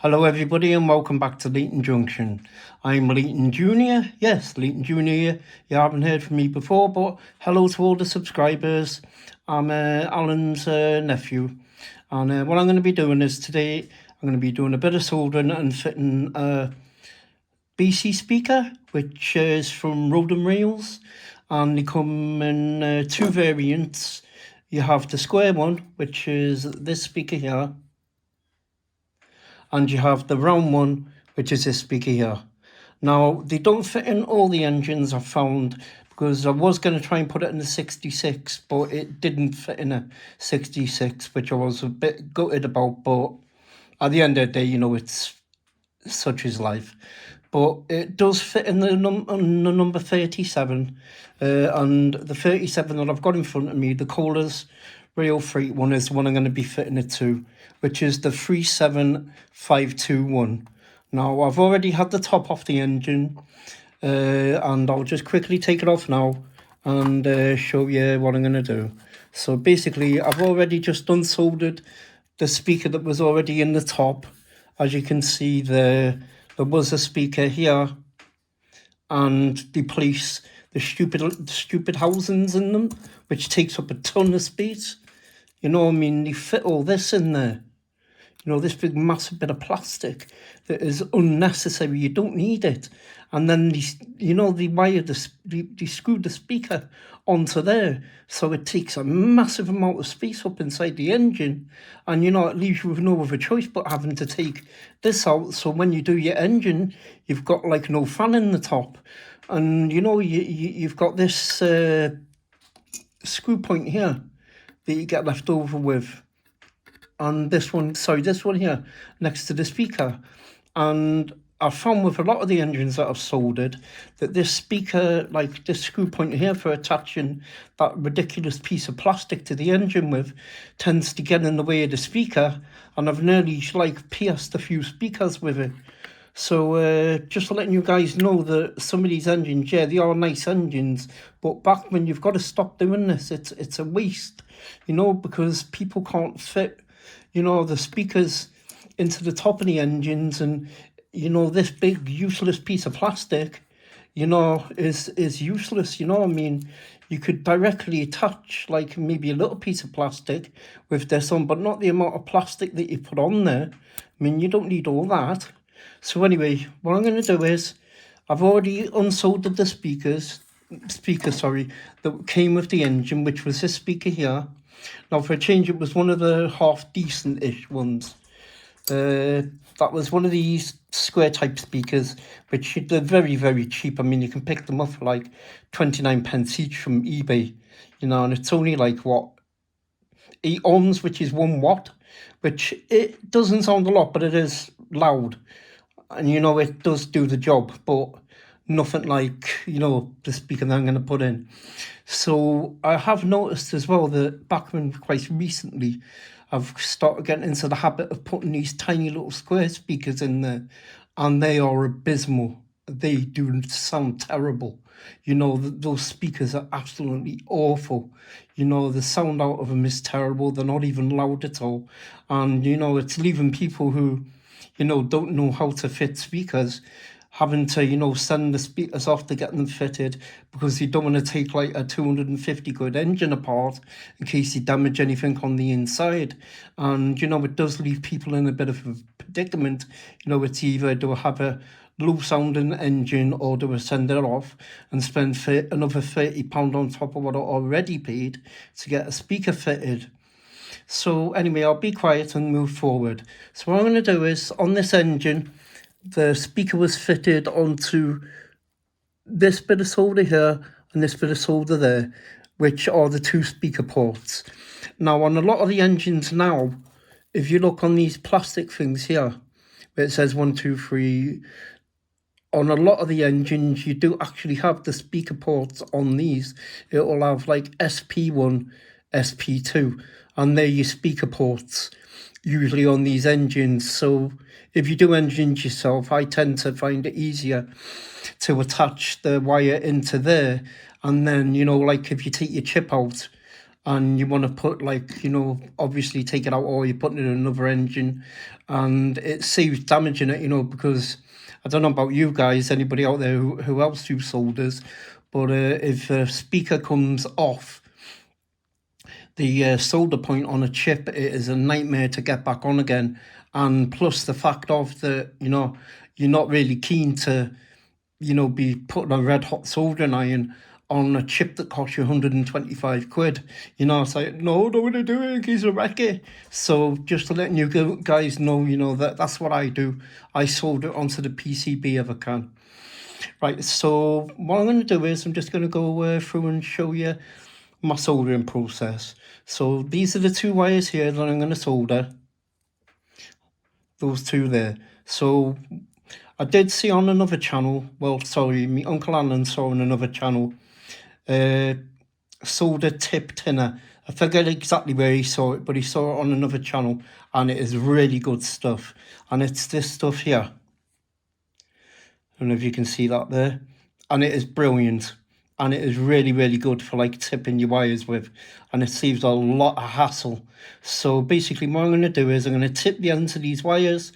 Hello everybody and welcome back to Layton Junction. I'm Layton Jr. Yes, Layton Jr. You haven't heard from me before, but hello to all the subscribers. I'm Alan's nephew. And what I'm going to be doing is today, I'm going to be doing a bit of soldering and fitting a BC speaker, which is from Road and Rails. And they come in two variants. You have the square one, which is this speaker here, and you have the round one, which is this speaker here. Now, they don't fit in all the engines I've found, because I was going to try and put it in the 66, but it didn't fit in a 66, which I was a bit gutted about, but at the end of the day, it's such is life. But it does fit in the number 37, and the 37 that I've got in front of me, the Kohler's Rail Freight one, is the one I'm going to be fitting it to, which is the 37521. Now, I've already had the top off the engine, and I'll just quickly take it off now and show you what I'm going to do. So basically, I've already just unsoldered the speaker that was already in the top. As you can see, there was a speaker here, and they place the stupid housings in them, which takes up a ton of space. They fit all this in there. This big massive bit of plastic that is unnecessary. You don't need it. And then they screwed the speaker onto there, so it takes a massive amount of space up inside the engine, and it leaves you with no other choice but having to take this out. So when you do your engine, you've got like no fan in the top, and you've got this screw point here that you get left over with. And this one here, next to the speaker. And I found with a lot of the engines that I've soldered that this speaker, like this screw point here for attaching that ridiculous piece of plastic to the engine with, tends to get in the way of the speaker, and I've nearly pierced a few speakers with it. So just letting you guys know that some of these engines, yeah, they are nice engines, but back when you've got to stop doing this, it's a waste, because people can't fit the speakers into the top of the engines, and this big useless piece of plastic is useless. You could directly attach like maybe a little piece of plastic with this on, but not the amount of plastic that you put on there. You don't need all that. So anyway, what I'm going to do is I've already unsoldered the speaker that came with the engine, which was this speaker here. Now, for a change, it was one of the half decent-ish ones. That was one of these square type speakers, which they're very, very cheap. You can pick them up for like 29 pence each from eBay, and it's only like, what, 8 ohms, which is 1 watt, which it doesn't sound a lot, but it is loud. And, it does do the job, but nothing like, the speaker that I'm going to put in. So I have noticed as well that back when quite recently, I've started getting into the habit of putting these tiny little square speakers in there, and they are abysmal. They do sound terrible. Those speakers are absolutely awful. The sound out of them is terrible. They're not even loud at all. And, it's leaving people who, don't know how to fit speakers having to, send the speakers off to get them fitted, because you don't want to take like a 250 quid engine apart in case you damage anything on the inside. And, it does leave people in a bit of a predicament. It's either do I have a low sounding engine, or do I send it off and spend another £30 on top of what I already paid to get a speaker fitted. So anyway, I'll be quiet and move forward. So what I'm going to do is, on this engine, the speaker was fitted onto this bit of solder here and this bit of solder there, which are the 2 speaker ports. Now, on a lot of the engines now, if you look on these plastic things here, where it says 1, 2, 3, on a lot of the engines, you do actually have the speaker ports on these. It will have like SP1, SP2, and they're your speaker ports usually on these engines. So if you do engines yourself, I tend to find it easier to attach the wire into there, and then like if you take your chip out and you want to put, like, you know, obviously take it out, or you're putting it in another engine, and it saves damaging it, you know, because I don't know about you guys, anybody out there who else do solders, but if a speaker comes off the solder point on a chip, it is a nightmare to get back on again. And plus the fact of that, you know, you're not really keen to, you know, be putting a red hot soldering iron on a chip that costs you 125 quid. You know, it's like, no, don't want to do it in case of wreck it. So just to letting you guys know, you know, that's what I do. I solder it onto the PCB if I can. Right, so what I'm going to do is I'm just going to go through and show you my soldering process. So these are the two wires here that I'm going to solder. Those two there. So I did see on another channel, well, sorry, my Uncle Alan saw on another channel, solder tip tinner. I forget exactly where he saw it, but he saw it on another channel, and it is really good stuff. And it's this stuff here. I don't know if you can see that there. And it is brilliant. And it is really, really good for like tipping your wires with. And it saves a lot of hassle. So basically what I'm going to do is I'm going to tip the ends of these wires,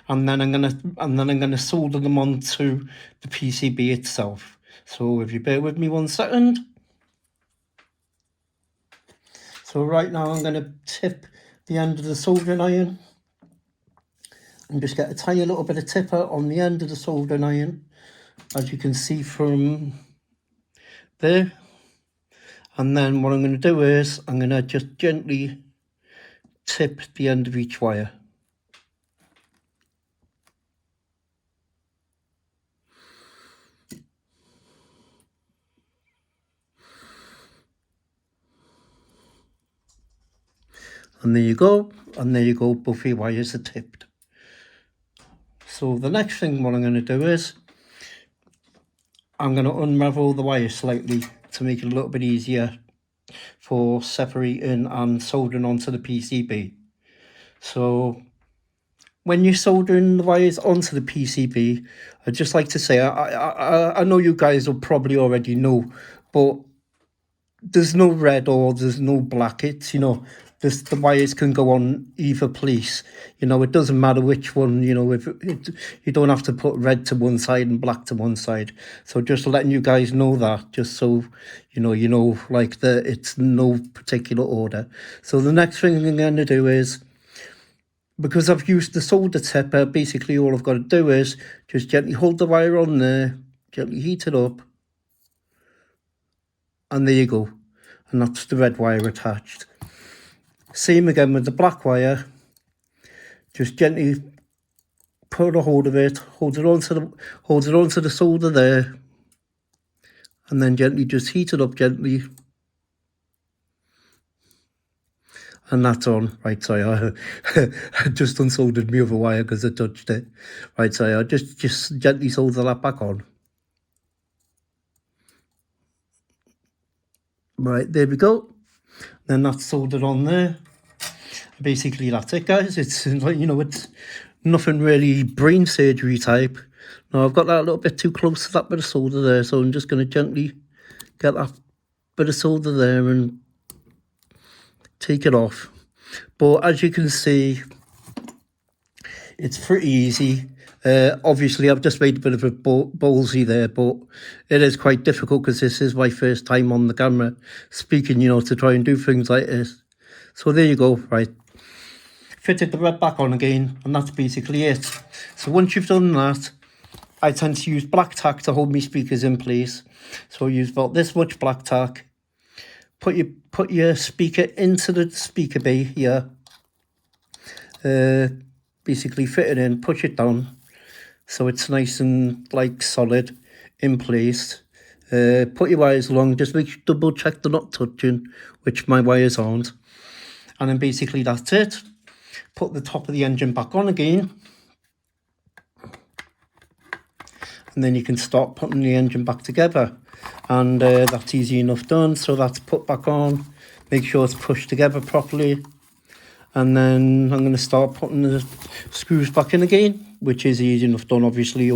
and then I'm going to solder them onto the PCB itself. So if you bear with me 1 second. So right now I'm going to tip the end of the soldering iron and just get a tiny little bit of tipper on the end of the soldering iron, as you can see from there. And then what I'm going to do is I'm going to just gently tip the end of each wire. And there you go, both your wires are tipped. So the next thing what I'm going to do is I'm going to unravel the wire slightly to make it a little bit easier for separating and soldering onto the PCB. So when you're soldering the wires onto the PCB, I'd just like to say, I know you guys will probably already know, but there's no red or there's no black. It's, you know, the wires can go on either place. You know, it doesn't matter which one, you know, you don't have to put red to one side and black to one side. So just letting you guys know that, just so you know, like it's no particular order. So the next thing I'm going to do is, because I've used the solder tipper, basically all I've got to do is just gently hold the wire on there, gently heat it up, and there you go. And that's the red wire attached. Same again with the black wire. Just gently put a hold of it, hold it onto the solder there, and then gently just heat it up gently. And that's on. Right, so I just unsoldered my other wire because I touched it. Right, so I just gently solder that back on. Right, there we go. Then that's soldered on there. Basically that's it, guys. It's like, you know, it's nothing really brain surgery type. Now I've got that a little bit too close to that bit of solder there, so I'm just going to gently get that bit of solder there and take it off. But as you can see, it's pretty easy. Obviously I've just made a bit of a ballsy there, but it is quite difficult because this is my first time on the camera speaking, you know, to try and do things like this. So there you go. Right, fitted the red back on again, and that's basically it. So once you've done that, I tend to use black tack to hold my speakers in place. So I use about this much black tack. Put your speaker into the speaker bay here. Basically fit it in, push it down, so it's nice and like solid in place. Put your wires along, just double check they're not touching, which my wires aren't. And then basically that's it. Put the top of the engine back on again, and then you can start putting the engine back together. And that's easy enough done. So that's put back on, make sure it's pushed together properly, and then I'm going to start putting the screws back in again, which is easy enough done. Obviously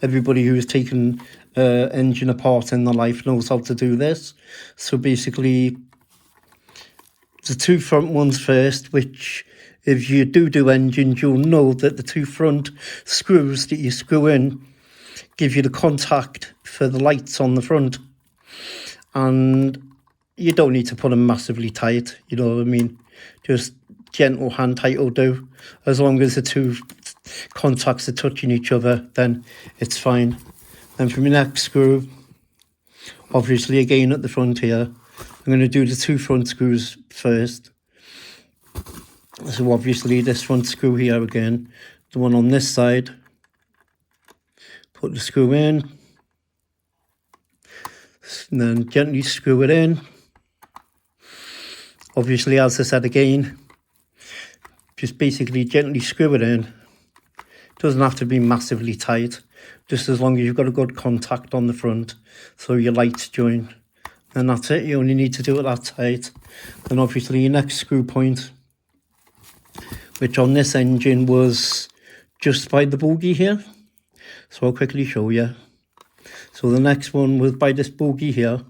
everybody who's taken engine apart in their life knows how to do this. So basically the two front ones first, which if you do engines, you'll know that the two front screws that you screw in give you the contact for the lights on the front. And you don't need to put them massively tight, you know what I mean? Just gentle hand tight will do. As long as the two contacts are touching each other, then it's fine. Then for my next screw, obviously again at the front here, I'm going to do the two front screws first. So obviously this front screw here again, the one on this side, put the screw in, and then gently screw it in. Obviously, as I said again, just basically gently screw it in. Doesn't have to be massively tight, just as long as you've got a good contact on the front so your lights join. And that's it, you only need to do it that tight. Then obviously your next screw point, which on this engine was just by the bogie here. So I'll quickly show you. So the next one was by this bogie here.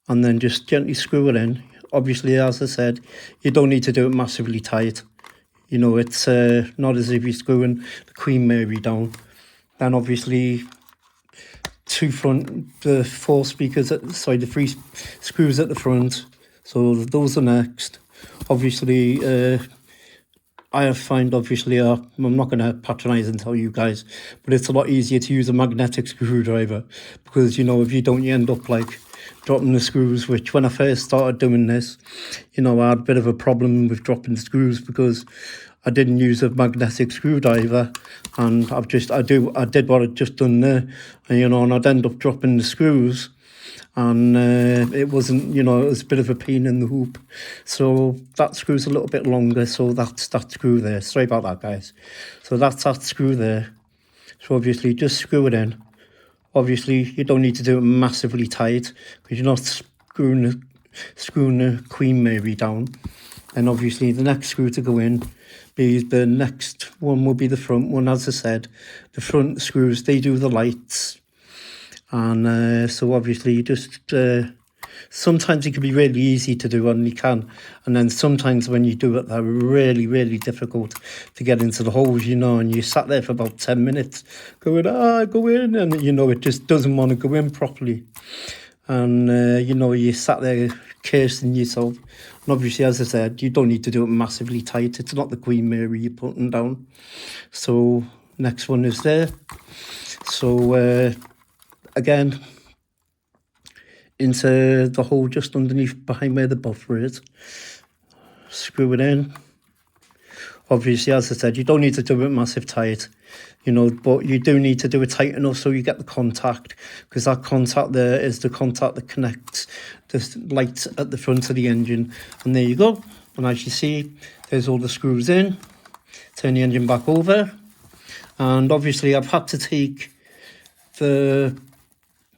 And then just gently screw it in. Obviously, as I said, you don't need to do it massively tight. You know, it's not as if you're screwing the Queen Mary down. Then obviously, the four speakers, the three screws at the front. So those are next. Obviously, I have found, obviously, I'm not going to patronise and tell you guys, but it's a lot easier to use a magnetic screwdriver because, you know, if you don't, you end up like dropping the screws, which when I first started doing this, you know, I had a bit of a problem with dropping screws because I didn't use a magnetic screwdriver, and I did what I'd just done there, and, you know, and I'd end up dropping the screws. And it wasn't, you know, it was a bit of a pain in the hoop. So that screw's a little bit longer, so that's that screw there. Sorry about that, guys. So that's that screw there. So obviously just screw it in. Obviously you don't need to do it massively tight because you're not screwing the Queen Mary down. And obviously the next screw to go in, the next one will be the front one. As I said, the front screws, they do the lights. And so obviously just sometimes it can be really easy to do, and you can, and then sometimes when you do it, they're really, really difficult to get into the holes, you know, and you sat there for about 10 minutes going, go in, and, you know, it just doesn't want to go in properly. And, you know, you sat there cursing yourself. And obviously, as I said, you don't need to do it massively tight. It's not the Queen Mary you're putting down. So next one is there. So again, into the hole just underneath behind where the buffer is. Screw it in. Obviously, as I said, you don't need to do it massive tight, you know, but you do need to do it tight enough so you get the contact, because that contact there is the contact that connects the lights at the front of the engine. And there you go. And as you see, there's all the screws in. Turn the engine back over. And obviously, I've had to take the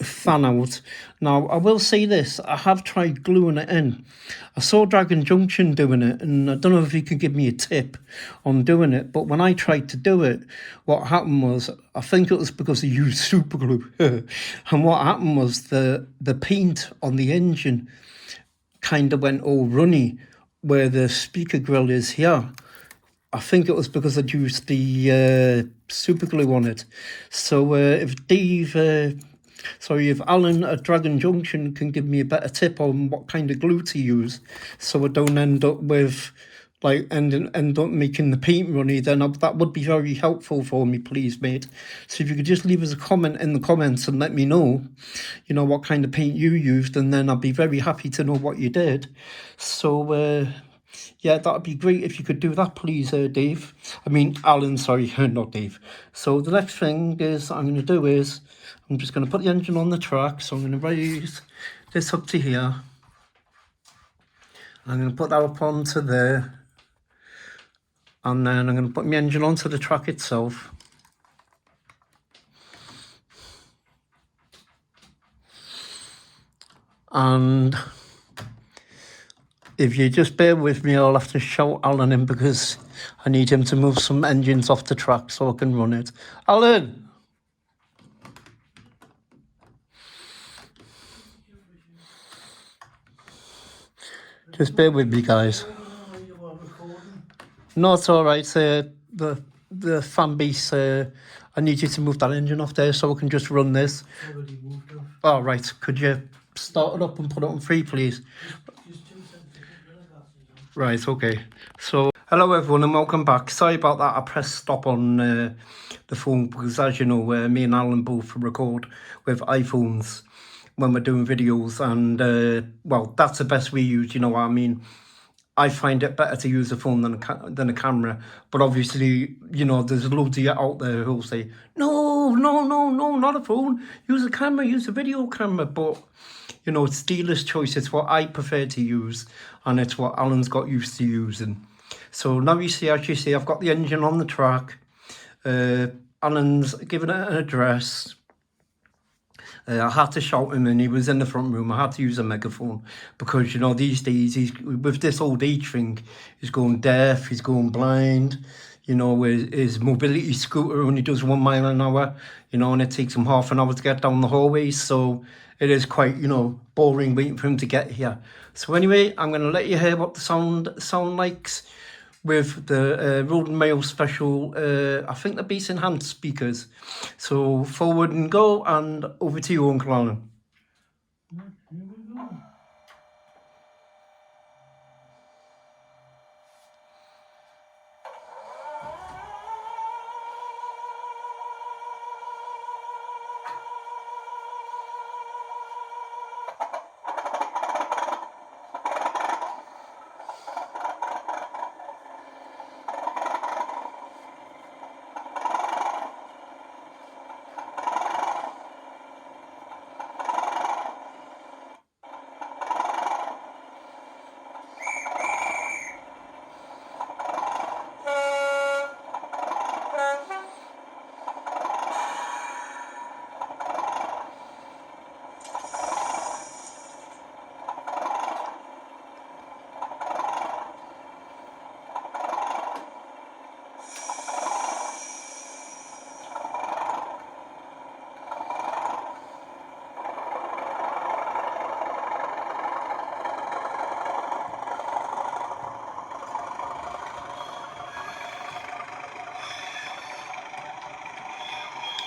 fan out. Now, I will say this, I have tried gluing it in. I saw Dragon Junction doing it, and I don't know if you could give me a tip on doing it, but when I tried to do it, what happened was, I think it was because I used super glue, and what happened was the paint on the engine kind of went all runny where the speaker grill is here. I think it was because I'd used the super glue on it. So if Alan at Dragon Junction can give me a better tip on what kind of glue to use, so I don't end up with end up making the paint runny, then that would be very helpful for me, please, mate. So if you could just leave us a comment in the comments and let me know, you know, what kind of paint you used, and then I'd be very happy to know what you did. So yeah, that'd be great if you could do that, please, Dave. I mean, Alan, sorry, not Dave. So the next thing is I'm going to do is I'm just going to put the engine on the track. So I'm going to raise this up to here. I'm going to put that up onto there. And then I'm going to put my engine onto the track itself. And if you just bear with me, I'll have to shout Alan in because I need him to move some engines off the track so I can run it. Alan! Just bear with me, guys. No, it's all right. The fan base. I need you to move that engine off there so we can just run this. Already moved off. All right. Could you start it up and put it on 3, please? Just 2 seconds. Right. Okay. So, hello everyone and welcome back. Sorry about that. I pressed stop on the phone because, as you know, me and Alan both record with iPhones when we're doing videos, and well, that's the best we use. You know what I mean? I find it better to use a phone than a camera. But obviously, you know, there's loads of you out there who'll say, no, not a phone. Use a camera, use a video camera. But, you know, it's dealer's choice. It's what I prefer to use, and it's what Alan's got used to using. So now you see, as you see, I've got the engine on the track. Alan's given it an address. I had to shout him, and he was in the front room. I had to use a megaphone because, you know, these days, he's with this old age thing, he's going deaf, he's going blind. You know, his mobility scooter only does 1 mile an hour, you know, and it takes him half an hour to get down the hallway. So it is quite, you know, boring waiting for him to get here. So anyway, I'm going to let you hear what the sound likes with the Road and Mail special. I think they're bass enhanced speakers. So forward and go, and over to you, Uncle Alan. Here we go.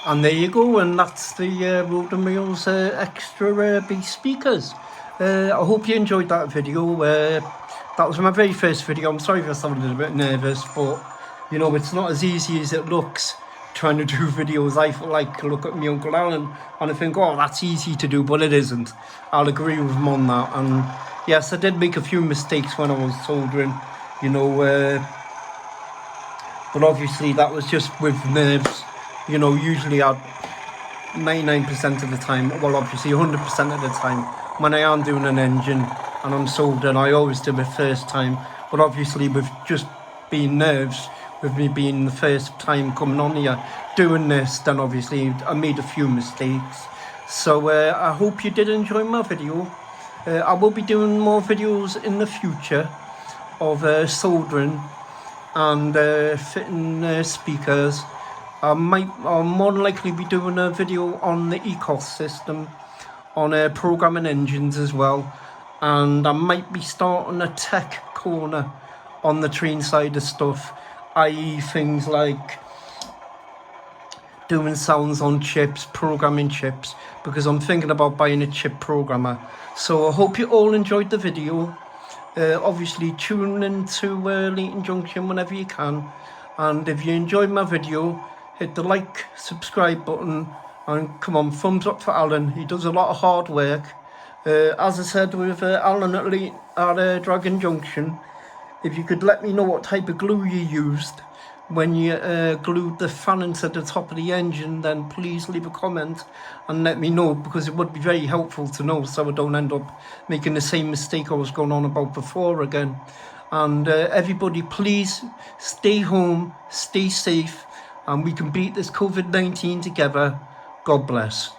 And there you go, and that's the Road and Mail's extra bass speakers. I hope you enjoyed that video. That was my very first video. I'm sorry if I sounded a bit nervous, but, you know, it's not as easy as it looks trying to do videos. I feel like, look at me Uncle Alan, and I think, oh, that's easy to do, but it isn't. I'll agree with him on that. And yes, I did make a few mistakes when I was soldering, you know, but obviously that was just with nerves. You know, usually I'd 99% of the time, well, obviously 100% of the time, when I am doing an engine and I'm soldering, I always do it first time. But obviously with just being nerves, with me being the first time coming on here doing this, then obviously I made a few mistakes. So I hope you did enjoy my video. I will be doing more videos in the future of soldering and fitting speakers. I'll more than likely be doing a video on the ecosystem, on programming engines as well, and I might be starting a tech corner on the train side of stuff, i.e. things like doing sounds on chips, programming chips, because I'm thinking about buying a chip programmer. So I hope you all enjoyed the video. Obviously tune into Layton Junction whenever you can, and if you enjoyed my video, hit the like, subscribe button, and come on, thumbs up for Alan. He does a lot of hard work. As I said with Alan at Dragon Junction, if you could let me know what type of glue you used when you glued the fan into the top of the engine, then please leave a comment and let me know, because it would be very helpful to know, so I don't end up making the same mistake I was going on about before again. And everybody, please stay home, stay safe, and we can beat this COVID-19 together. God bless.